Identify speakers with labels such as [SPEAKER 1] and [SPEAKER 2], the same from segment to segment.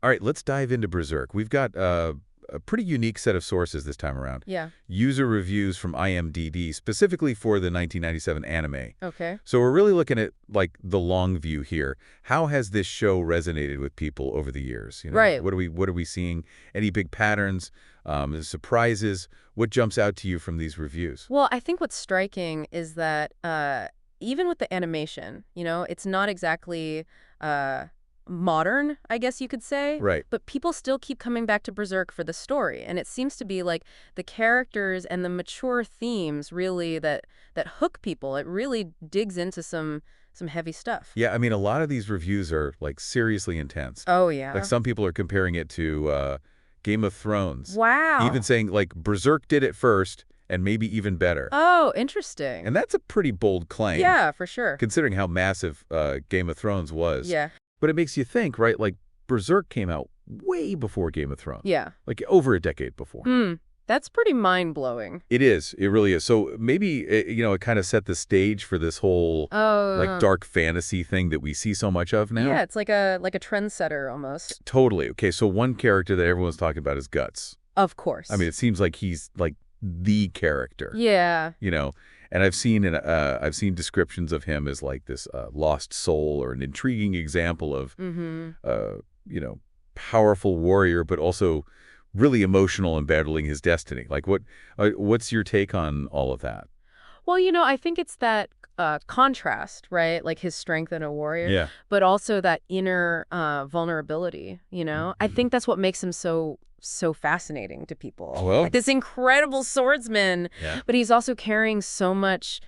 [SPEAKER 1] All right, let's dive into Berserk. We've got a pretty unique set of sources this time around.
[SPEAKER 2] Yeah.
[SPEAKER 1] User reviews from IMDb, specifically for the 1997 anime.
[SPEAKER 2] Okay.
[SPEAKER 1] So we're really looking at, like, the long view here. How has this show resonated with people over the years?
[SPEAKER 2] Right.
[SPEAKER 1] What are we seeing? Any big patterns, surprises? What jumps out to you from these reviews?
[SPEAKER 2] Well, I think what's striking is that even with the animation, it's not exactly modern, I guess you could say.
[SPEAKER 1] Right.
[SPEAKER 2] But people still keep coming back to Berserk for the story. And it seems to be like the characters and the mature themes really that hook people. It really digs into some heavy stuff.
[SPEAKER 1] Yeah, I mean, a lot of these reviews are, like, seriously intense.
[SPEAKER 2] Oh, yeah.
[SPEAKER 1] Like, some people are comparing it to Game of Thrones.
[SPEAKER 2] Wow.
[SPEAKER 1] Even saying, like, Berserk did it first, and maybe even better.
[SPEAKER 2] Oh, interesting.
[SPEAKER 1] And that's a pretty bold claim.
[SPEAKER 2] Yeah, for sure.
[SPEAKER 1] Considering how massive Game of Thrones was.
[SPEAKER 2] Yeah.
[SPEAKER 1] But it makes you think, right? Like, Berserk came out way before Game of Thrones.
[SPEAKER 2] Yeah.
[SPEAKER 1] Like, over a decade before.
[SPEAKER 2] That's pretty mind-blowing.
[SPEAKER 1] It is. It really is. So maybe, it kind of set the stage for this whole, like, dark fantasy thing that we see so much of now.
[SPEAKER 2] Yeah, it's like a trendsetter almost.
[SPEAKER 1] Totally. Okay, so one character that everyone's talking about is Guts.
[SPEAKER 2] Of course.
[SPEAKER 1] I mean, it seems like he's, like, the character.
[SPEAKER 2] Yeah.
[SPEAKER 1] And I've seen descriptions of him as, like, this lost soul, or an intriguing example of, powerful warrior, but also really emotional and battling his destiny. Like, what's your take on all of that?
[SPEAKER 2] Well, I think it's that contrast, right? Like his strength in a warrior,
[SPEAKER 1] Yeah.
[SPEAKER 2] but also that inner vulnerability, I think that's what makes him so fascinating to people.
[SPEAKER 1] Oh, well.
[SPEAKER 2] Like this incredible swordsman,
[SPEAKER 1] Yeah.
[SPEAKER 2] but he's also carrying so much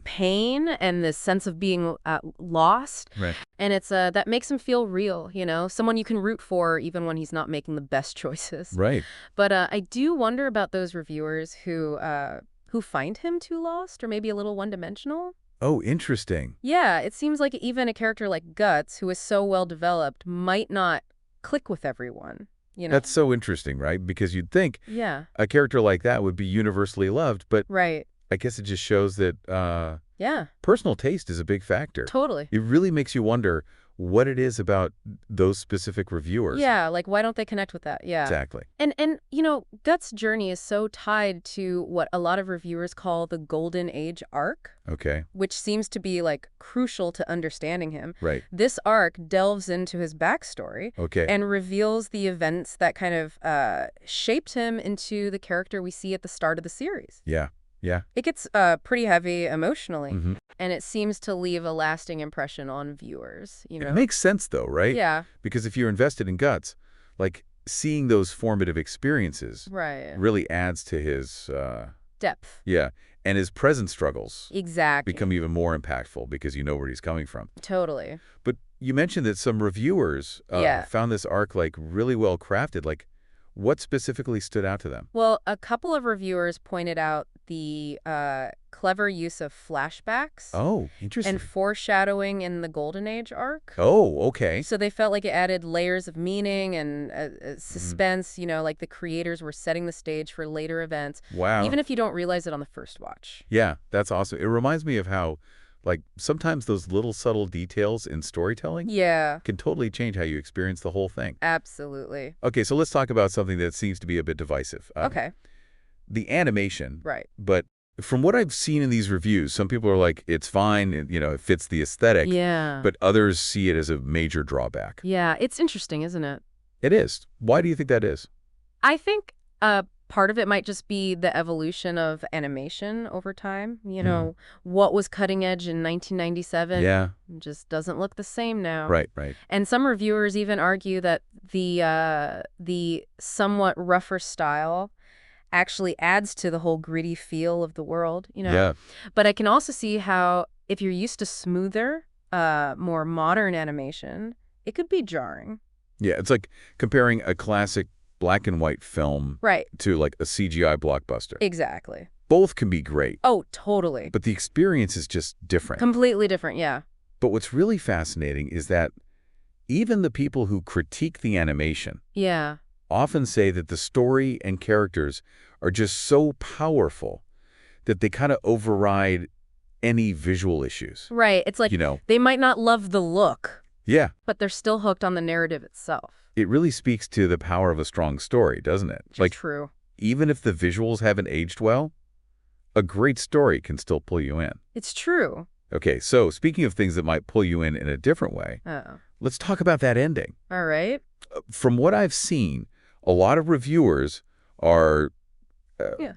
[SPEAKER 2] pain and this sense of being lost.
[SPEAKER 1] Right.
[SPEAKER 2] And it's that makes him feel real, someone you can root for even when he's not making the best choices.
[SPEAKER 1] Right.
[SPEAKER 2] But I do wonder about those reviewers who find him too lost or maybe a little one-dimensional.
[SPEAKER 1] Oh, interesting.
[SPEAKER 2] Yeah, it seems like even a character like Guts, who is so well developed, might not click with everyone.
[SPEAKER 1] That's so interesting, right? Because you'd think
[SPEAKER 2] Yeah.
[SPEAKER 1] a character like that would be universally loved, but
[SPEAKER 2] Right.
[SPEAKER 1] I guess it just shows that
[SPEAKER 2] Yeah.
[SPEAKER 1] personal taste is a big factor.
[SPEAKER 2] Totally.
[SPEAKER 1] It really makes you wonder what it is about those specific reviewers.
[SPEAKER 2] Yeah, like why don't they connect with that? Yeah.
[SPEAKER 1] Exactly.
[SPEAKER 2] And Guts' journey is so tied to what a lot of reviewers call the Golden Age arc,
[SPEAKER 1] Okay.
[SPEAKER 2] which seems to be like crucial to understanding him.
[SPEAKER 1] Right.
[SPEAKER 2] This arc delves into his backstory
[SPEAKER 1] Okay.
[SPEAKER 2] and reveals the events that kind of shaped him into the character we see at the start of the series.
[SPEAKER 1] Yeah. Yeah.
[SPEAKER 2] It gets pretty heavy emotionally,
[SPEAKER 1] Mhm.
[SPEAKER 2] and it seems to leave a lasting impression on viewers,
[SPEAKER 1] It makes sense, though, right?
[SPEAKER 2] Yeah,
[SPEAKER 1] Because if you're invested in Guts, like, seeing those formative experiences
[SPEAKER 2] right.
[SPEAKER 1] really adds to his,
[SPEAKER 2] Depth.
[SPEAKER 1] yeah, and his present struggles
[SPEAKER 2] Exactly.
[SPEAKER 1] become even more impactful because you know where he's coming from.
[SPEAKER 2] Totally.
[SPEAKER 1] But you mentioned that some reviewers
[SPEAKER 2] Yeah.
[SPEAKER 1] found this arc, like, really well crafted. Like, what specifically stood out to them?
[SPEAKER 2] Well, a couple of reviewers pointed out the clever use of flashbacks
[SPEAKER 1] Oh, interesting.
[SPEAKER 2] and foreshadowing in the Golden Age arc.
[SPEAKER 1] Oh, okay.
[SPEAKER 2] So they felt like it added layers of meaning and suspense, like the creators were setting the stage for later events,
[SPEAKER 1] Wow.
[SPEAKER 2] even if you don't realize it on the first watch.
[SPEAKER 1] Yeah, that's awesome. It reminds me of how, like, sometimes those little subtle details in storytelling
[SPEAKER 2] Yeah,
[SPEAKER 1] can totally change how you experience the whole thing.
[SPEAKER 2] absolutely.
[SPEAKER 1] Okay, so let's talk about something that seems to be a bit divisive.
[SPEAKER 2] Okay,
[SPEAKER 1] The animation.
[SPEAKER 2] right.
[SPEAKER 1] But from what I've seen in these reviews, some people are like, it's fine, it fits the aesthetic.
[SPEAKER 2] Yeah.
[SPEAKER 1] But others see it as a major drawback.
[SPEAKER 2] Yeah, it's interesting, isn't it?
[SPEAKER 1] It is. Why do you think that is?
[SPEAKER 2] I think part of it might just be the evolution of animation over time. What was cutting edge in 1997
[SPEAKER 1] Yeah,
[SPEAKER 2] just doesn't look the same now.
[SPEAKER 1] right.
[SPEAKER 2] And some reviewers even argue that the somewhat rougher style actually adds to the whole gritty feel of the world,
[SPEAKER 1] Yeah,
[SPEAKER 2] But I can also see how if you're used to smoother, more modern animation, it could be jarring.
[SPEAKER 1] yeah. It's like comparing a classic black and white film
[SPEAKER 2] Right.
[SPEAKER 1] to, like, a CGI blockbuster.
[SPEAKER 2] Exactly.
[SPEAKER 1] Both can be great,
[SPEAKER 2] Oh, totally.
[SPEAKER 1] but the experience is just different.
[SPEAKER 2] Completely different, yeah.
[SPEAKER 1] But what's really fascinating is that even the people who critique the animation
[SPEAKER 2] Yeah.
[SPEAKER 1] often say that the story and characters are just so powerful that they kind of override any visual issues.
[SPEAKER 2] Right. It's like they might not love the look,
[SPEAKER 1] Yeah,
[SPEAKER 2] but they're still hooked on the narrative itself.
[SPEAKER 1] It really speaks to the power of a strong story, doesn't it?
[SPEAKER 2] Just true.
[SPEAKER 1] Even if the visuals haven't aged well, a great story can still pull you in.
[SPEAKER 2] It's true.
[SPEAKER 1] Okay, so speaking of things that might pull you in a different way,
[SPEAKER 2] Oh.
[SPEAKER 1] let's talk about that ending.
[SPEAKER 2] All right.
[SPEAKER 1] From what I've seen, a lot of reviewers are,
[SPEAKER 2] Yeah.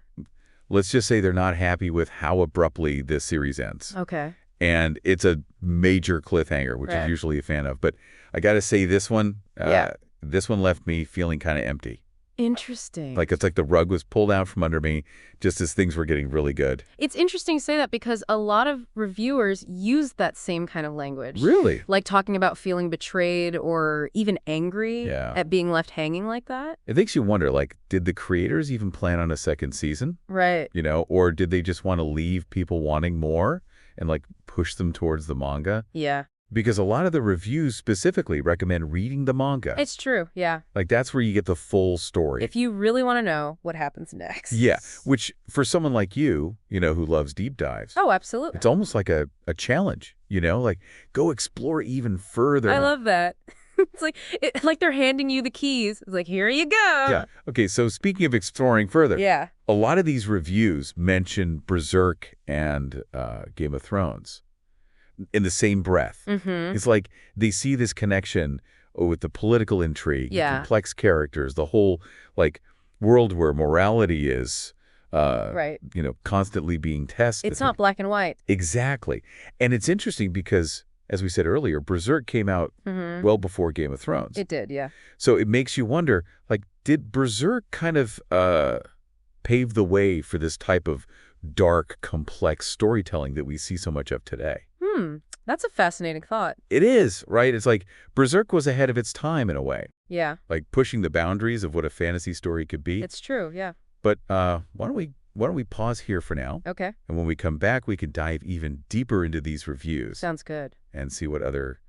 [SPEAKER 1] let's just say they're not happy with how abruptly this series ends.
[SPEAKER 2] Okay.
[SPEAKER 1] And it's a major cliffhanger, which I'm usually a fan of. But I got to say this one left me feeling kind of empty.
[SPEAKER 2] Interesting.
[SPEAKER 1] Like it's like the rug was pulled out from under me just as things were getting really good.
[SPEAKER 2] It's interesting to say that because a lot of reviewers use that same kind of language.
[SPEAKER 1] Really?
[SPEAKER 2] Like talking about feeling betrayed or even angry at being left hanging like that.
[SPEAKER 1] It makes you wonder, like, did the creators even plan on a second season?
[SPEAKER 2] Right.
[SPEAKER 1] You know, or did they just want to leave people wanting more and, like, push them towards the manga?
[SPEAKER 2] Yeah.
[SPEAKER 1] Because a lot of the reviews specifically recommend reading the manga.
[SPEAKER 2] It's true, yeah.
[SPEAKER 1] Like, that's where you get the full story.
[SPEAKER 2] If you really want to know what happens next.
[SPEAKER 1] Yeah, which for someone like you, who loves deep dives.
[SPEAKER 2] Oh, absolutely.
[SPEAKER 1] It's almost like a challenge, like go explore even further.
[SPEAKER 2] I love that. It's like they're handing you the keys. It's like, here you go.
[SPEAKER 1] Yeah. Okay, so speaking of exploring further.
[SPEAKER 2] Yeah.
[SPEAKER 1] A lot of these reviews mention Berserk and Game of Thrones in the same breath.
[SPEAKER 2] Mm-hmm.
[SPEAKER 1] It's like they see this connection with the political intrigue, the complex characters, the whole world where morality is constantly being tested.
[SPEAKER 2] It's not black and white.
[SPEAKER 1] Exactly. And it's interesting because, as we said earlier, Berserk came out well before Game of Thrones.
[SPEAKER 2] It did, yeah.
[SPEAKER 1] So it makes you wonder, did Berserk kind of pave the way for this type of dark, complex storytelling that we see so much of today?
[SPEAKER 2] That's a fascinating thought.
[SPEAKER 1] It is, right? It's like Berserk was ahead of its time in a way.
[SPEAKER 2] Yeah.
[SPEAKER 1] Like pushing the boundaries of what a fantasy story could be.
[SPEAKER 2] It's true, yeah.
[SPEAKER 1] But why don't we pause here for now?
[SPEAKER 2] Okay.
[SPEAKER 1] And when we come back, we can dive even deeper into these reviews.
[SPEAKER 2] Sounds good.
[SPEAKER 1] And see what other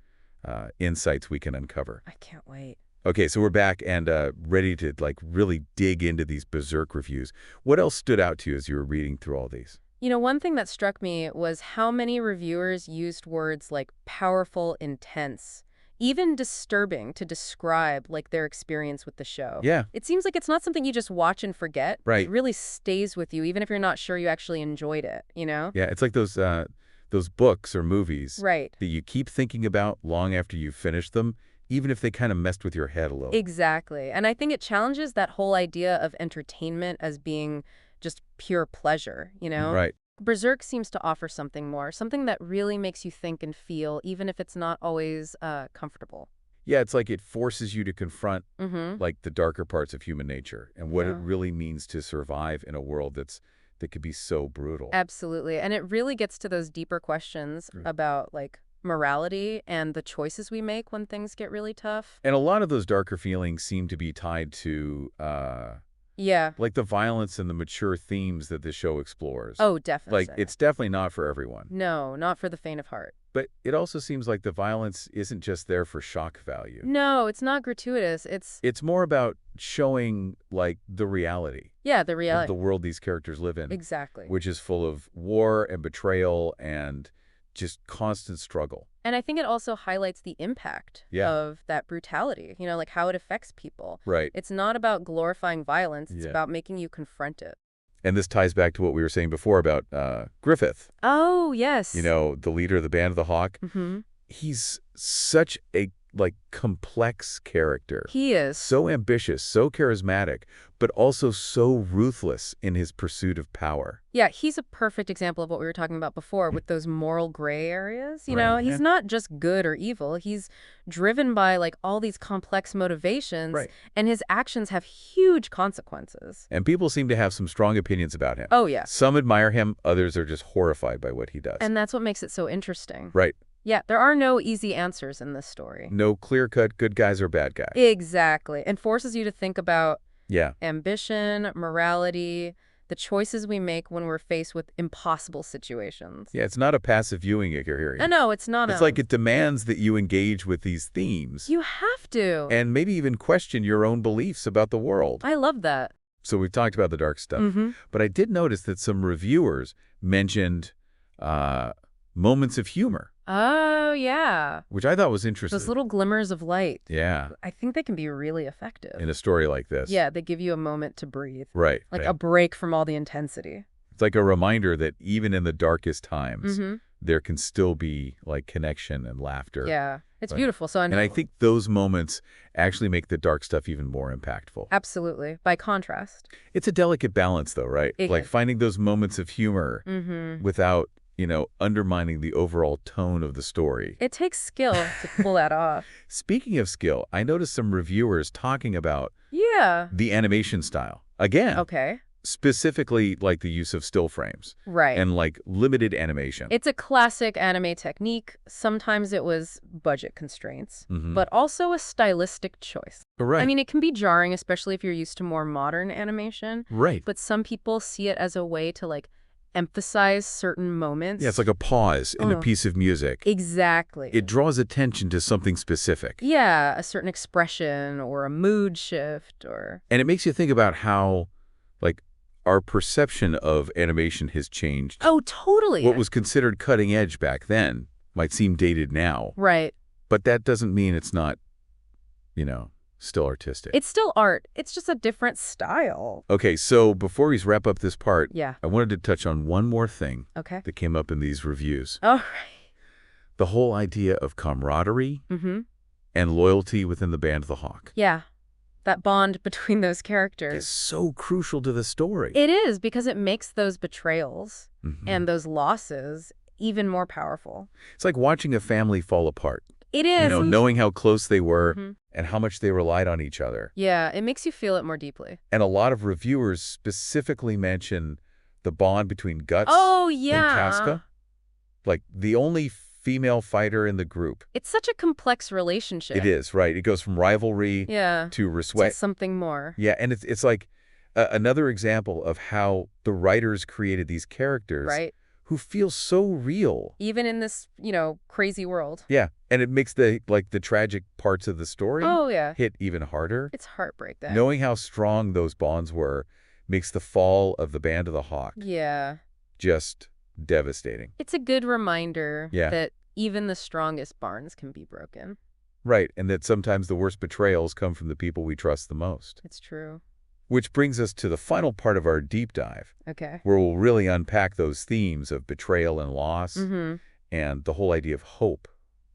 [SPEAKER 1] insights we can uncover.
[SPEAKER 2] I can't wait.
[SPEAKER 1] Okay, so we're back and ready to really dig into these Berserk reviews. What else stood out to you as you were reading through all these?
[SPEAKER 2] One thing that struck me was how many reviewers used words like powerful, intense, even disturbing to describe their experience with the show.
[SPEAKER 1] Yeah.
[SPEAKER 2] It seems like it's not something you just watch and forget.
[SPEAKER 1] Right.
[SPEAKER 2] It really stays with you, even if you're not sure you actually enjoyed it,
[SPEAKER 1] Yeah, it's like those books or movies
[SPEAKER 2] that
[SPEAKER 1] you keep thinking about long after you've finished them, even if they kind of messed with your head a little.
[SPEAKER 2] Exactly. And I think it challenges that whole idea of entertainment as being just pure pleasure,
[SPEAKER 1] Right.
[SPEAKER 2] Berserk seems to offer something more, something that really makes you think and feel, even if it's not always comfortable.
[SPEAKER 1] Yeah, it's like it forces you to confront the darker parts of human nature and what it
[SPEAKER 2] Yeah.
[SPEAKER 1] really means to survive in a world that could be so brutal.
[SPEAKER 2] Absolutely. And it really gets to those deeper questions about morality and the choices we make when things get really tough.
[SPEAKER 1] And a lot of those darker feelings seem to be tied to the violence and the mature themes that the show explores.
[SPEAKER 2] Oh, definitely.
[SPEAKER 1] It's definitely not for everyone.
[SPEAKER 2] No, not for the faint of heart.
[SPEAKER 1] But it also seems like the violence isn't just there for shock value.
[SPEAKER 2] No, it's not gratuitous.
[SPEAKER 1] It's more about showing the reality.
[SPEAKER 2] Yeah, the
[SPEAKER 1] Of
[SPEAKER 2] reality.
[SPEAKER 1] the world these characters live in.
[SPEAKER 2] Exactly.
[SPEAKER 1] Which is full of war and betrayal and just constant struggle.
[SPEAKER 2] And I think it also highlights the impact of that brutality, how it affects people.
[SPEAKER 1] Right.
[SPEAKER 2] It's not about glorifying violence. It's about making you confront it.
[SPEAKER 1] And this ties back to what we were saying before about Griffith.
[SPEAKER 2] Oh, yes.
[SPEAKER 1] The leader of the Band of the Hawk.
[SPEAKER 2] Mm-hmm.
[SPEAKER 1] He's such a complex character.
[SPEAKER 2] He is.
[SPEAKER 1] So ambitious, so charismatic, but also so ruthless in his pursuit of power.
[SPEAKER 2] Yeah, he's a perfect example of what we were talking about before with those moral gray areas.
[SPEAKER 1] Right.
[SPEAKER 2] He's not just good or evil. He's driven by all these complex motivations, and his actions have huge consequences.
[SPEAKER 1] And people seem to have some strong opinions about him.
[SPEAKER 2] Oh, yeah.
[SPEAKER 1] Some admire him, others are just horrified by what he does.
[SPEAKER 2] And that's what makes it so interesting.
[SPEAKER 1] Right.
[SPEAKER 2] Yeah, there are no easy answers in this story.
[SPEAKER 1] No clear-cut good guys or bad guys.
[SPEAKER 2] Exactly. And forces you to think about
[SPEAKER 1] Yeah.
[SPEAKER 2] ambition, morality, the choices we make when we're faced with impossible situations.
[SPEAKER 1] Yeah, it's not a passive viewing experience.
[SPEAKER 2] No, it's not.
[SPEAKER 1] It's like it demands that you engage with these themes.
[SPEAKER 2] You have to.
[SPEAKER 1] And maybe even question your own beliefs about the world.
[SPEAKER 2] I love that.
[SPEAKER 1] So we've talked about the dark stuff. But I did notice that some reviewers mentioned moments of humor.
[SPEAKER 2] Oh, yeah.
[SPEAKER 1] which I thought was interesting.
[SPEAKER 2] Those little glimmers of light.
[SPEAKER 1] Yeah,
[SPEAKER 2] I think they can be really effective.
[SPEAKER 1] in a story like this.
[SPEAKER 2] Yeah, they give you a moment to breathe.
[SPEAKER 1] Right.
[SPEAKER 2] Like
[SPEAKER 1] right.
[SPEAKER 2] a break from all the intensity.
[SPEAKER 1] It's like a reminder that even in the darkest times,
[SPEAKER 2] Mm-hmm.
[SPEAKER 1] there can still be like connection and laughter.
[SPEAKER 2] Yeah, it's
[SPEAKER 1] Right.
[SPEAKER 2] beautiful. So
[SPEAKER 1] And I think those moments actually make the dark stuff even more impactful.
[SPEAKER 2] absolutely. By contrast.
[SPEAKER 1] It's a delicate balance, though, right?
[SPEAKER 2] It
[SPEAKER 1] Like
[SPEAKER 2] is.
[SPEAKER 1] finding those moments of humor
[SPEAKER 2] Mm-hmm.
[SPEAKER 1] without, undermining the overall tone of the story.
[SPEAKER 2] It takes skill to pull that off.
[SPEAKER 1] Speaking of skill, I noticed some reviewers talking about
[SPEAKER 2] Yeah.
[SPEAKER 1] the animation style. Again,
[SPEAKER 2] Okay.
[SPEAKER 1] specifically like the use of still frames
[SPEAKER 2] Right.
[SPEAKER 1] and like limited animation.
[SPEAKER 2] It's a classic anime technique. Sometimes it was budget constraints,
[SPEAKER 1] Mhm.
[SPEAKER 2] but also a stylistic choice.
[SPEAKER 1] Right.
[SPEAKER 2] I mean, it can be jarring, especially if you're used to more modern animation,
[SPEAKER 1] right.
[SPEAKER 2] but some people see it as a way to, like, emphasize certain moments.
[SPEAKER 1] Yeah, it's like a pause in a
[SPEAKER 2] Oh.
[SPEAKER 1] piece of music.
[SPEAKER 2] Exactly.
[SPEAKER 1] It draws attention to something specific.
[SPEAKER 2] Yeah, a certain expression or a mood shift or...
[SPEAKER 1] And it makes you think about how, like, our perception of animation has changed.
[SPEAKER 2] Oh, totally.
[SPEAKER 1] What was considered cutting edge back then might seem dated now,
[SPEAKER 2] Right.
[SPEAKER 1] but that doesn't mean it's not, still artistic.
[SPEAKER 2] It's still art. It's just a different style.
[SPEAKER 1] Okay, so before we wrap up this part,
[SPEAKER 2] Yeah.
[SPEAKER 1] I wanted to touch on one more thing
[SPEAKER 2] Okay.
[SPEAKER 1] that came up in these reviews.
[SPEAKER 2] All right.
[SPEAKER 1] The whole idea of camaraderie
[SPEAKER 2] Mm-hmm.
[SPEAKER 1] and loyalty within the Band of the Hawk.
[SPEAKER 2] Yeah. That bond between those
[SPEAKER 1] It's
[SPEAKER 2] characters.
[SPEAKER 1] so crucial to the story.
[SPEAKER 2] It is, because it makes those betrayals
[SPEAKER 1] Mhm.
[SPEAKER 2] and those losses even more powerful.
[SPEAKER 1] It's like watching a family fall apart.
[SPEAKER 2] It is.
[SPEAKER 1] Knowing how close they were
[SPEAKER 2] Mhm.
[SPEAKER 1] and how much they relied on each other.
[SPEAKER 2] Yeah, it makes you feel it more deeply.
[SPEAKER 1] And a lot of reviewers specifically mention the bond between Guts
[SPEAKER 2] Oh,
[SPEAKER 1] and
[SPEAKER 2] yeah.
[SPEAKER 1] Casca. Like, the only female fighter in the group.
[SPEAKER 2] It's such a complex relationship.
[SPEAKER 1] It is, right. It goes from rivalry
[SPEAKER 2] Yeah.
[SPEAKER 1] to
[SPEAKER 2] To
[SPEAKER 1] respect.
[SPEAKER 2] something more.
[SPEAKER 1] Yeah, and it's like another example of how the writers created these characters
[SPEAKER 2] Right?
[SPEAKER 1] who feel so real.
[SPEAKER 2] Even in this, crazy world.
[SPEAKER 1] Yeah, and it makes the tragic parts of the story
[SPEAKER 2] Oh, yeah.
[SPEAKER 1] hit even harder.
[SPEAKER 2] It's heartbreak then.
[SPEAKER 1] Knowing how strong those bonds were makes the fall of the Band of the Hawk
[SPEAKER 2] Yeah.
[SPEAKER 1] just devastating.
[SPEAKER 2] It's a good reminder
[SPEAKER 1] Yeah.
[SPEAKER 2] that even the strongest bonds can be broken.
[SPEAKER 1] Right, and that sometimes the worst betrayals come from the people we trust the most.
[SPEAKER 2] It's true.
[SPEAKER 1] Which brings us to the final part of our deep dive,
[SPEAKER 2] Okay.
[SPEAKER 1] where we'll really unpack those themes of betrayal and loss
[SPEAKER 2] Mm-hmm.
[SPEAKER 1] and the whole idea of hope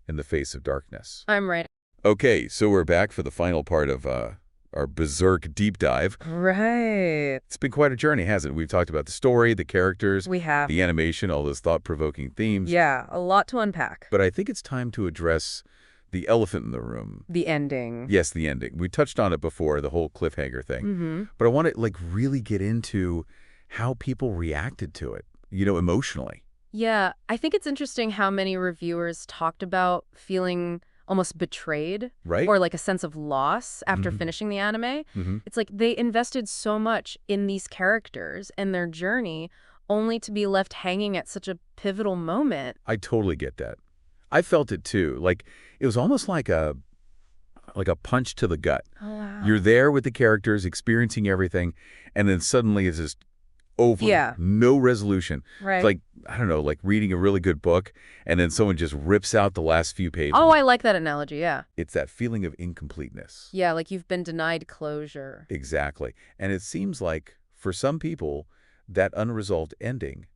[SPEAKER 1] in the face of darkness.
[SPEAKER 2] I'm right.
[SPEAKER 1] Okay, so we're back for the final part of our Berserk deep dive.
[SPEAKER 2] Right.
[SPEAKER 1] It's been quite a journey, hasn't it? We've talked about the story, the characters,
[SPEAKER 2] We have.
[SPEAKER 1] the animation, all those thought-provoking themes.
[SPEAKER 2] Yeah, a lot to unpack.
[SPEAKER 1] But I think it's time to address the elephant in the room.
[SPEAKER 2] The ending.
[SPEAKER 1] Yes, the ending. We touched on it before, the whole cliffhanger thing.
[SPEAKER 2] Mm-hmm.
[SPEAKER 1] But I want to really get into how people reacted to it, emotionally.
[SPEAKER 2] Yeah, I think it's interesting how many reviewers talked about feeling almost betrayed
[SPEAKER 1] Right?
[SPEAKER 2] or like a sense of loss after
[SPEAKER 1] Mhm.
[SPEAKER 2] finishing the anime.
[SPEAKER 1] Mm-hmm.
[SPEAKER 2] It's like they invested so much in these characters and their journey only to be left hanging at such a pivotal moment.
[SPEAKER 1] I totally get that. I felt it too. Like, it was almost like a punch to the gut.
[SPEAKER 2] Oh, wow.
[SPEAKER 1] You're there with the characters, experiencing everything, and then suddenly it's just over.
[SPEAKER 2] Yeah.
[SPEAKER 1] No resolution.
[SPEAKER 2] Right.
[SPEAKER 1] It's like, I don't know, like reading a really good book, and then someone just rips out the last few pages.
[SPEAKER 2] Oh, I like that analogy, yeah.
[SPEAKER 1] It's that feeling of incompleteness.
[SPEAKER 2] Yeah, like you've been denied closure.
[SPEAKER 1] Exactly. And it seems like, for some people, that unresolved ending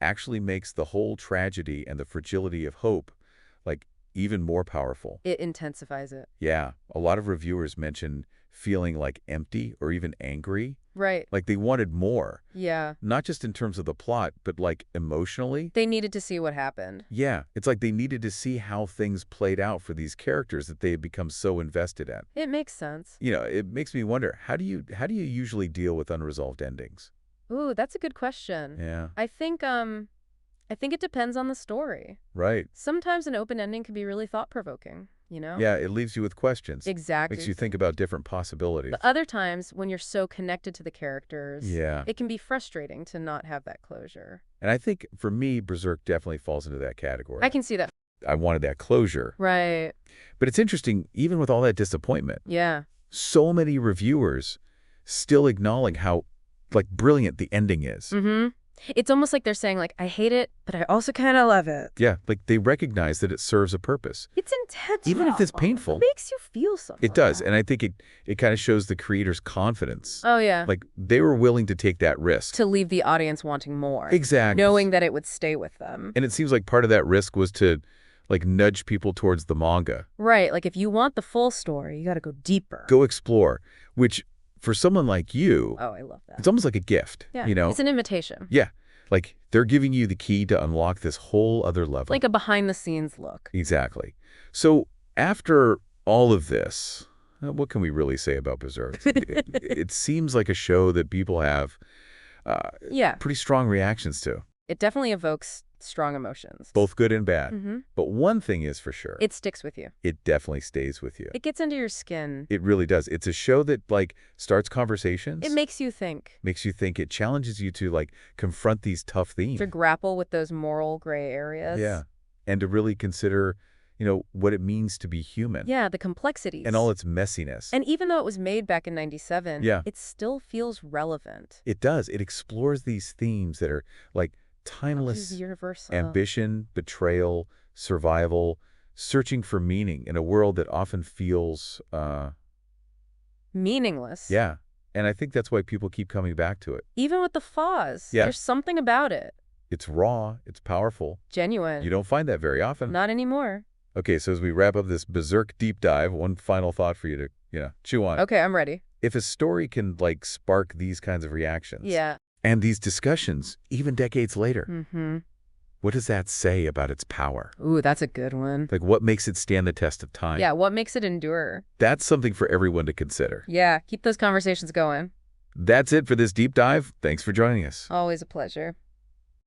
[SPEAKER 1] actually makes the whole tragedy and the fragility of hope, even more powerful.
[SPEAKER 2] It intensifies it.
[SPEAKER 1] Yeah. A lot of reviewers mention feeling empty or even angry.
[SPEAKER 2] Right.
[SPEAKER 1] Like they wanted more.
[SPEAKER 2] Yeah.
[SPEAKER 1] Not just in terms of the plot, but emotionally.
[SPEAKER 2] They needed to see what happened.
[SPEAKER 1] Yeah. It's like they needed to see how things played out for these characters that they had become so invested in.
[SPEAKER 2] It makes sense.
[SPEAKER 1] It makes me wonder, how do you usually deal with unresolved endings?
[SPEAKER 2] Ooh, that's a good question.
[SPEAKER 1] Yeah.
[SPEAKER 2] I think it depends on the story.
[SPEAKER 1] Right.
[SPEAKER 2] Sometimes an open ending can be really thought-provoking,
[SPEAKER 1] Yeah, it leaves you with questions.
[SPEAKER 2] Exactly.
[SPEAKER 1] Makes you think about different possibilities.
[SPEAKER 2] But other times, when you're so connected to the characters,
[SPEAKER 1] Yeah.
[SPEAKER 2] it can be frustrating to not have that closure.
[SPEAKER 1] And I think, for me, Berserk definitely falls into that category.
[SPEAKER 2] I can see that.
[SPEAKER 1] I wanted that closure.
[SPEAKER 2] Right.
[SPEAKER 1] But it's interesting, even with all that disappointment,
[SPEAKER 2] Yeah.
[SPEAKER 1] so many reviewers still acknowledge how, brilliant the ending is.
[SPEAKER 2] Mm-hmm. It's almost like they're saying, like, I hate it, but I also kind of love it.
[SPEAKER 1] Yeah, like they recognize that it serves a purpose.
[SPEAKER 2] It's intense.
[SPEAKER 1] Even if it's painful.
[SPEAKER 2] It makes you feel something.
[SPEAKER 1] It does, and I think it kind of shows the creator's confidence.
[SPEAKER 2] Oh, yeah.
[SPEAKER 1] Like, they were willing to take that risk.
[SPEAKER 2] To leave the audience wanting more.
[SPEAKER 1] Exactly.
[SPEAKER 2] Knowing that it would stay with them.
[SPEAKER 1] And it seems like part of that risk was to, like, nudge people towards the manga.
[SPEAKER 2] Right, like if you want the full story, you got to go deeper.
[SPEAKER 1] Go explore, which, for someone like you,
[SPEAKER 2] Oh, I love that.
[SPEAKER 1] it's almost like a gift,
[SPEAKER 2] Yeah,
[SPEAKER 1] you know?
[SPEAKER 2] it's an invitation.
[SPEAKER 1] Yeah, like, they're giving you the key to unlock this whole other level.
[SPEAKER 2] Like a behind-the-scenes look.
[SPEAKER 1] Exactly. So, after all of this, what can we really say about Berserk? It seems like a show that people have
[SPEAKER 2] Yeah,
[SPEAKER 1] pretty strong reactions to,
[SPEAKER 2] it definitely evokes strong emotions.
[SPEAKER 1] both good and bad.
[SPEAKER 2] Mm-hmm.
[SPEAKER 1] But one thing is for sure.
[SPEAKER 2] It sticks with you.
[SPEAKER 1] It definitely stays with you.
[SPEAKER 2] It gets into your skin.
[SPEAKER 1] It really does. It's a show that, like, starts conversations.
[SPEAKER 2] It makes you think.
[SPEAKER 1] Makes you think. It challenges you to, like, confront these tough themes.
[SPEAKER 2] To grapple with those moral gray areas.
[SPEAKER 1] Yeah. And to really consider, what it means to be human.
[SPEAKER 2] Yeah, the complexities.
[SPEAKER 1] And all its messiness.
[SPEAKER 2] And even though it was made back in 97,
[SPEAKER 1] Yeah.
[SPEAKER 2] it still feels relevant.
[SPEAKER 1] It does. It explores these themes that are, like,
[SPEAKER 2] This
[SPEAKER 1] timeless.
[SPEAKER 2] is universal.
[SPEAKER 1] Ambition, betrayal, survival, searching for meaning in a world that often feels,
[SPEAKER 2] Meaningless.
[SPEAKER 1] yeah. And I think that's why people keep coming back to it.
[SPEAKER 2] Even with the flaws.
[SPEAKER 1] Yeah.
[SPEAKER 2] There's something about it.
[SPEAKER 1] It's raw. It's powerful.
[SPEAKER 2] Genuine.
[SPEAKER 1] You don't find that very often.
[SPEAKER 2] Not anymore.
[SPEAKER 1] Okay, so as we wrap up this Berserk deep dive, one final thought for you to, chew on.
[SPEAKER 2] Okay, I'm ready.
[SPEAKER 1] If a story can, like, spark these kinds of reactions.
[SPEAKER 2] Yeah.
[SPEAKER 1] And these discussions, even decades later.
[SPEAKER 2] Mm-hmm.
[SPEAKER 1] What does that say about its power?
[SPEAKER 2] Ooh, that's a good one.
[SPEAKER 1] Like, what makes it stand the test of time?
[SPEAKER 2] Yeah, what makes it endure?
[SPEAKER 1] That's something for everyone to consider.
[SPEAKER 2] Yeah, keep those conversations going.
[SPEAKER 1] That's it for this deep dive. Thanks for joining us.
[SPEAKER 2] Always a pleasure.